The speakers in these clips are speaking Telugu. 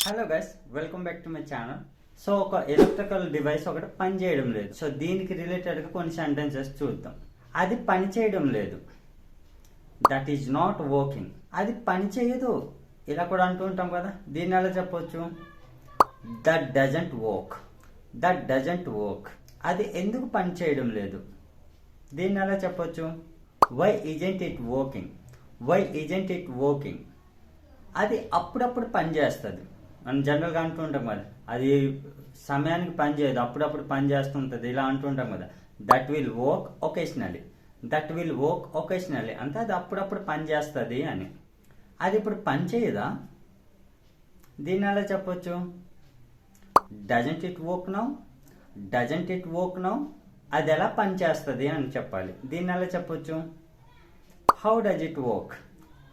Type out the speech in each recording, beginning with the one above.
Hello guys, welcome back to my channel. So ఒక ఎలక్ట్రికల్ డివైస్ ఒకటి పని చేయడం లేదు. సో దీనికి రిలేటెడ్గా కొన్ని సెంటెన్సెస్ చూద్దాం. అది పని చేయడం లేదు, దట్ ఈజ్ నాట్ వర్కింగ్. అది పని చేయదు, ఇలా కూడా అంటూ ఉంటాం కదా. దీన్ని ఎలా చెప్పొచ్చు? That doesn't work. That doesn't work. అది ఎందుకు పని చేయడం లేదు? దీన్ని ఎలా చెప్పొచ్చు? Why isn't it working. Why isn't it working. అది అప్పుడప్పుడు పని చేస్తుంది. మనం జనరల్గా అంటూ ఉంటాం కదా, అది సమయానికి పని చేయదు, అప్పుడప్పుడు పని చేస్తుంటుంది, ఇలా అంటుంటాం కదా. That will work occasionally. That will work occasionally అంటే అది అప్పుడప్పుడు పని చేస్తుంది అని. అది ఇప్పుడు పని చేయదా? దీన్ని ఎలా చెప్పొచ్చు? Doesn't it work now. Doesn't it work now. అది ఎలా పని చేస్తుంది అని చెప్పాలి. దీన్ని ఎలా చెప్పొచ్చు? How does it work.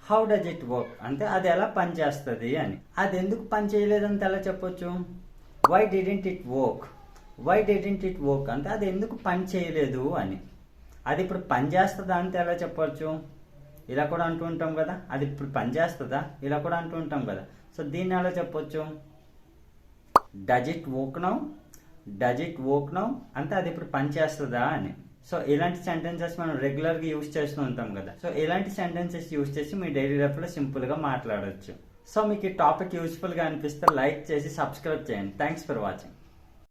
How does it work అంటే అది ఎలా పని చేస్తుంది అని. అది ఎందుకు పని చేయలేదంటే ఎలా చెప్పొచ్చు? Why didn't it work. Why didn't it work అంటే అది ఎందుకు పని చేయలేదు అని. అది ఇప్పుడు పని చేస్తుందా అంటే ఎలా చెప్పొచ్చు? ఇలా కూడా అంటూ ఉంటాం కదా. అది ఇప్పుడు పని చేస్తుందా, ఇలా కూడా అంటూ ఉంటాం కదా. సో దీన్ని ఎలా చెప్పొచ్చు? Does it work now. Does it work now అంటే అది ఇప్పుడు పని చేస్తుందా అని. సో ఇలాంటి సెంటెన్సెస్ మనం రెగ్యులర్గా యూజ్ చేస్తూ ఉంటాం కదా. సో ఇలాంటి సెంటెన్సెస్ యూజ్ చేసి మీ డైలీ లైఫ్లో సింపుల్గా మాట్లాడవచ్చు. సో మీకు ఈ టాపిక్ యూస్ఫుల్గా అనిపిస్తే లైక్ చేసి సబ్స్క్రైబ్ చేయండి. Thanks for watching.